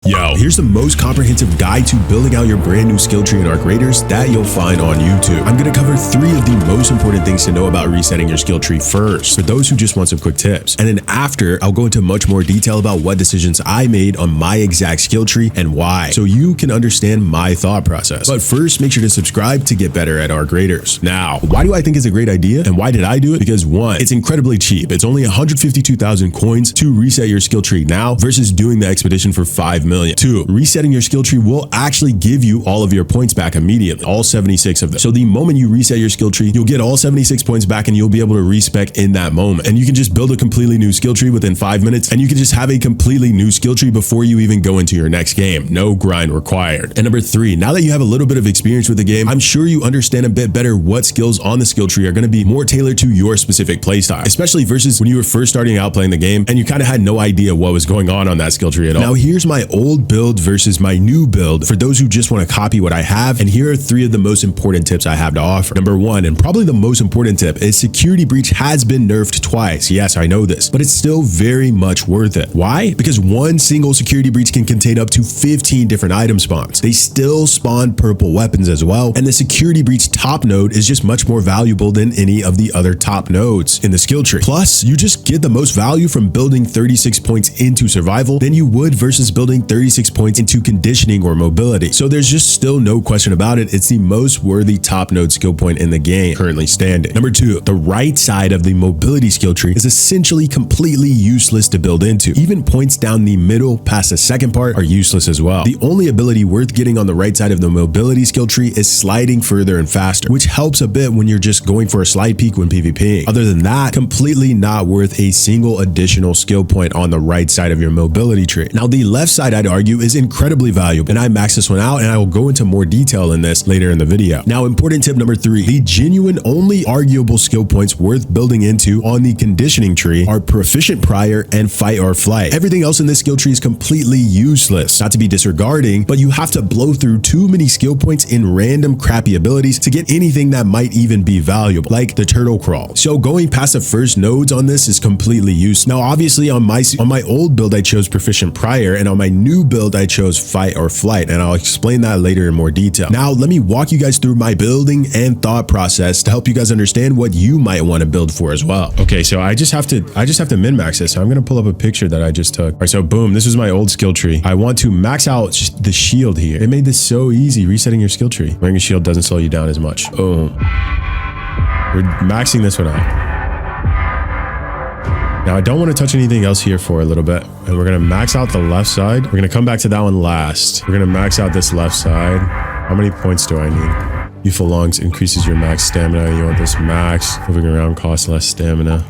Yo, here's the most comprehensive guide to building out your brand new skill tree in Arc Raiders that you'll find on YouTube. I'm going to cover 3 of the most important things to know about resetting your skill tree first, for those who just want some quick tips. And then after, I'll go into much more detail about what decisions I made on my exact skill tree and why, so you can understand my thought process. But first, make sure to subscribe to get better at Arc Raiders. Now, why do I think it's a great idea and why did I do it? Because 1, it's incredibly cheap. It's only 152,000 coins to reset your skill tree now versus doing the expedition for 5 million. 2, resetting your skill tree will actually give you all of your points back immediately, all 76 of them. So the moment you reset your skill tree, you'll get all 76 points back and you'll be able to respec in that moment. And you can just build a completely new skill tree within 5 minutes, and you can just have a completely new skill tree before you even go into your next game. No grind required. And number 3, now that you have a little bit of experience with the game, I'm sure you understand a bit better what skills on the skill tree are going to be more tailored to your specific playstyle, especially versus when you were first starting out playing the game and you kind of had no idea what was going on that skill tree at all. Now here's my old build versus my new build for those who just want to copy what I have, and here are 3 of the most important tips I have to offer. Number 1, and probably the most important tip, is Security Breach has been nerfed twice. Yes, I know this, but it's still very much worth it. Why? Because one single Security Breach can contain up to 15 different item spawns. They still spawn purple weapons as well, and the Security Breach top node is just much more valuable than any of the other top nodes in the skill tree. Plus, you just get the most value from building 36 points into survival than you would versus building 36 points into conditioning or mobility. So there's just still no question about it. It's the most worthy top node skill point in the game currently standing. Number 2, the right side of the mobility skill tree is essentially completely useless to build into. Even points down the middle past the second part are useless as well. The only ability worth getting on the right side of the mobility skill tree is sliding further and faster, which helps a bit when you're just going for a slide peek when PvPing. Other than that, completely not worth a single additional skill point on the right side of your mobility tree. Now the left side, I'd argue, is incredibly valuable, and I maxed this one out and I will go into more detail in this later in the video. Now, important tip number 3, the genuine only arguable skill points worth building into on the conditioning tree are Proficient Prior and Fight or Flight. Everything else in this skill tree is completely useless. Not to be disregarding, but you have to blow through too many skill points in random crappy abilities to get anything that might even be valuable, like the turtle crawl. So going past the first nodes on this is completely useless. Now, obviously on my old build, I chose Proficient Prior, and on my new build, I chose Fight or Flight, and I'll explain that later in more detail. Now, let me walk you guys through my building and thought process to help you guys understand what you might want to build for as well. Okay, so I just have to min-max this. So I'm going to pull up a picture that I just took. All right, so boom, this is my old skill tree. I want to max out just the shield here. It made this so easy, resetting your skill tree. Wearing a shield doesn't slow you down as much. Boom. We're maxing this one out. Now, I don't want to touch anything else here for a little bit, and we're going to max out the left side. We're going to come back to that one last. We're going to max out this left side. How many points do I need? Youthful Lungs increases your max stamina. You want this max. Moving around costs less stamina.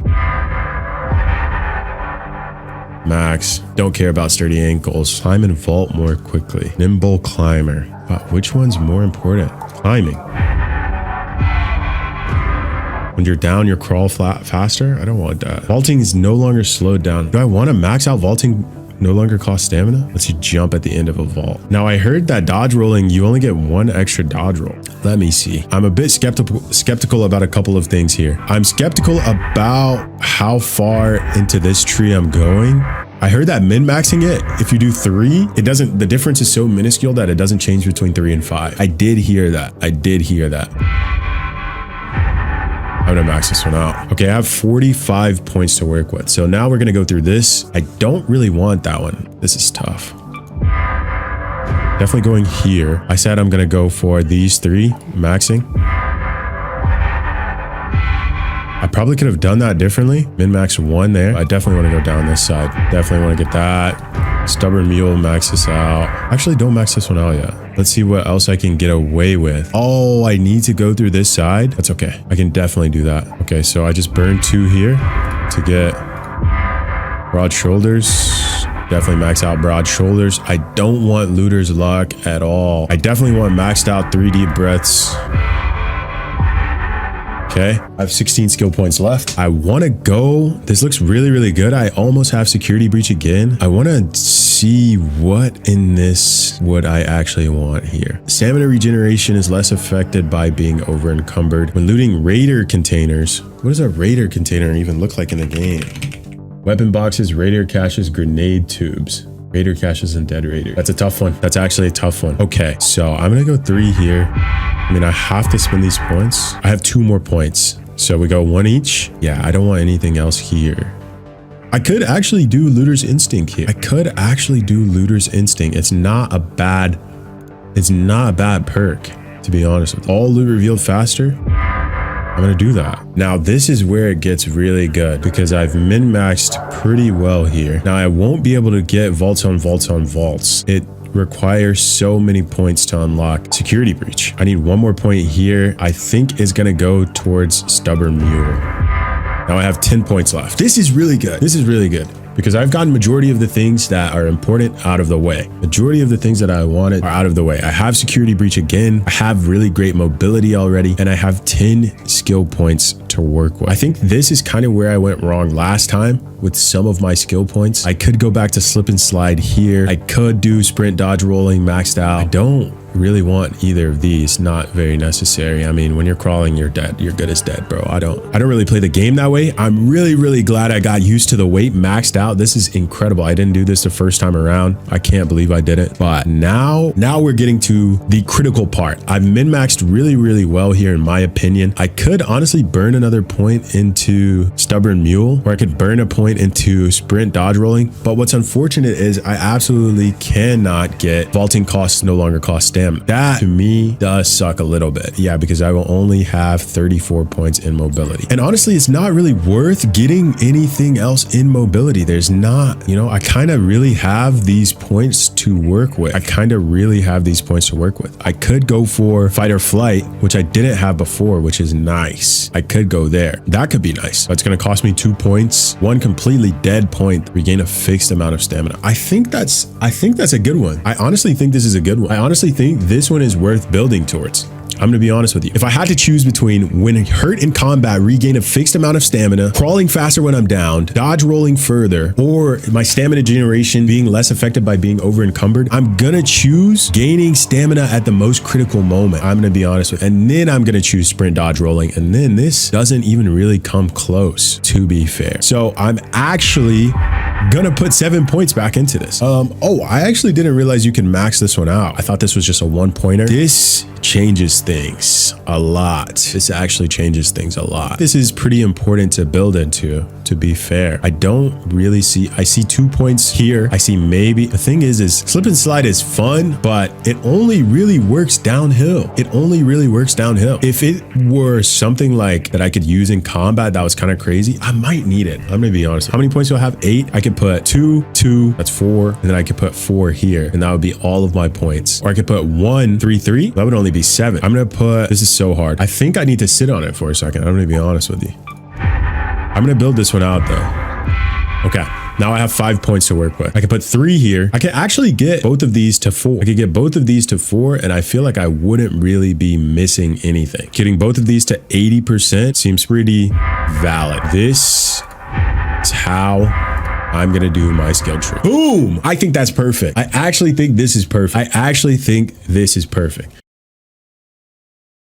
Max. Don't care about sturdy ankles. Climb and vault more quickly. Nimble climber. Wow, which one's more important? Climbing. When you're down, you crawl flat faster. I don't want that. Vaulting is no longer slowed down. Do I want to max out vaulting? No longer cost stamina. Lets you jump at the end of a vault. Now, I heard that dodge rolling, you only get 1 extra dodge roll. Let me see. I'm a bit skeptical about a couple of things here. I'm skeptical about how far into this tree I'm going. I heard that min-maxing it, if you do 3, the difference is so minuscule that it doesn't change between 3 and 5. I did hear that. I'm gonna max this one out. Okay, I have 45 points to work with. So now we're gonna go through this. I don't really want that one. This is tough. Definitely going here. I said I'm gonna go for these 3, maxing. I probably could have done that differently. Min-max 1 there. I definitely want to go down this side. Definitely want to get that. Stubborn Mule, max this out. Actually, don't max this one out yet. Let's see what else I can get away with. Oh, I need to go through this side. That's okay. I can definitely do that. Okay, so I just burned 2 here to get broad shoulders. Definitely max out broad shoulders. I don't want Looter's Luck at all. I definitely want maxed out 3 deep breaths. Okay, I have 16 skill points left. I want to go. This looks really, really good. I almost have Security Breach again. I want to see what in this would I actually want here. Stamina regeneration is less affected by being over encumbered. When looting Raider containers, what does a Raider container even look like in the game? Weapon boxes, Raider caches, grenade tubes. Raider caches and dead Raider. That's a tough one. That's actually a tough one. Okay, so I'm gonna go 3 here. I mean, I have to spend these points. I have 2 more points. So we go 1 each. Yeah, I don't want anything else here. I could actually do Looter's Instinct here. I could actually do Looter's Instinct. It's not a bad perk, to be honest with you. All loot revealed faster. I'm gonna do that. Now, this is where it gets really good because I've min-maxed pretty well here. Now, I won't be able to get vaults on vaults on vaults. It requires so many points to unlock Security Breach. I need 1 more point here. I think is gonna go towards Stubborn Mule. Now I have 10 points left. This is really good. This is really good because I've gotten majority of the things that are important out of the way. Majority of the things that I wanted are out of the way. I have Security Breach again. I have really great mobility already, and I have 10 skill points to work with. I think this is kind of where I went wrong last time with some of my skill points. I could go back to Slip and Slide here. I could do Sprint, Dodge, Rolling maxed out. I don't really want either of these. Not very necessary. I mean, when you're crawling, you're dead. You're good as dead, bro. I don't really play the game that way. I'm really glad I got used to the weight maxed out. This is incredible. I didn't do this the first time around. I can't believe I did it. But now we're getting to the critical part. I've min-maxed really well here in my opinion. I could honestly burn another point into Stubborn Mule, or I could burn a point into Sprint, Dodge, Rolling. But what's unfortunate is I absolutely cannot get vaulting costs no longer cost stamina. That to me does suck a little bit. Yeah, because I will only have 34 points in mobility. And honestly, it's not really worth getting anything else in mobility. There's not, you know, I kind of really have these points to work with. I could go for Fight or Flight, which I didn't have before, which is nice. I could go there. That could be nice. But it's going to cost me 2 points. 1 completely dead point, regain a fixed amount of stamina. I think that's a good one. I honestly think this is a good one. I honestly think this one is worth building towards. I'm gonna be honest with you. If I had to choose between when hurt in combat, regain a fixed amount of stamina, crawling faster when I'm downed, dodge rolling further, or my stamina generation being less affected by being over encumbered, I'm gonna choose gaining stamina at the most critical moment. I'm gonna be honest with you. And then I'm gonna choose sprint, dodge rolling. And then this doesn't even really come close, to be fair. So I'm actually gonna put 7 points back into this. Oh, I actually didn't realize you can max this one out. I thought this was just a 1-pointer. This changes things a lot. This actually changes things a lot. This is pretty important to build into, to be fair. I don't really see, I see 2 points here. I see maybe, the thing is Slip and Slide is fun, but it only really works downhill. It only really works downhill. If it were something like that I could use in combat that was kind of crazy, I might need it. I'm gonna be honest. How many points do I have? 8. I could put 2, that's 4, and then I could put 4 here, and that would be all of my points. Or I could put 1, 3, 3. That would only be 7. I'm gonna put, this is so hard. I think I need to sit on it for a second. I'm gonna be honest with you. I'm gonna build this one out though. Okay, now I have 5 points to work with. I can put 3 here. I can actually get both of these to 4. I could get both of these to 4, and I feel like I wouldn't really be missing anything. Getting both of these to 80% seems pretty valid. This is how I'm gonna do my skill tree. Boom! I think that's perfect. I actually think this is perfect.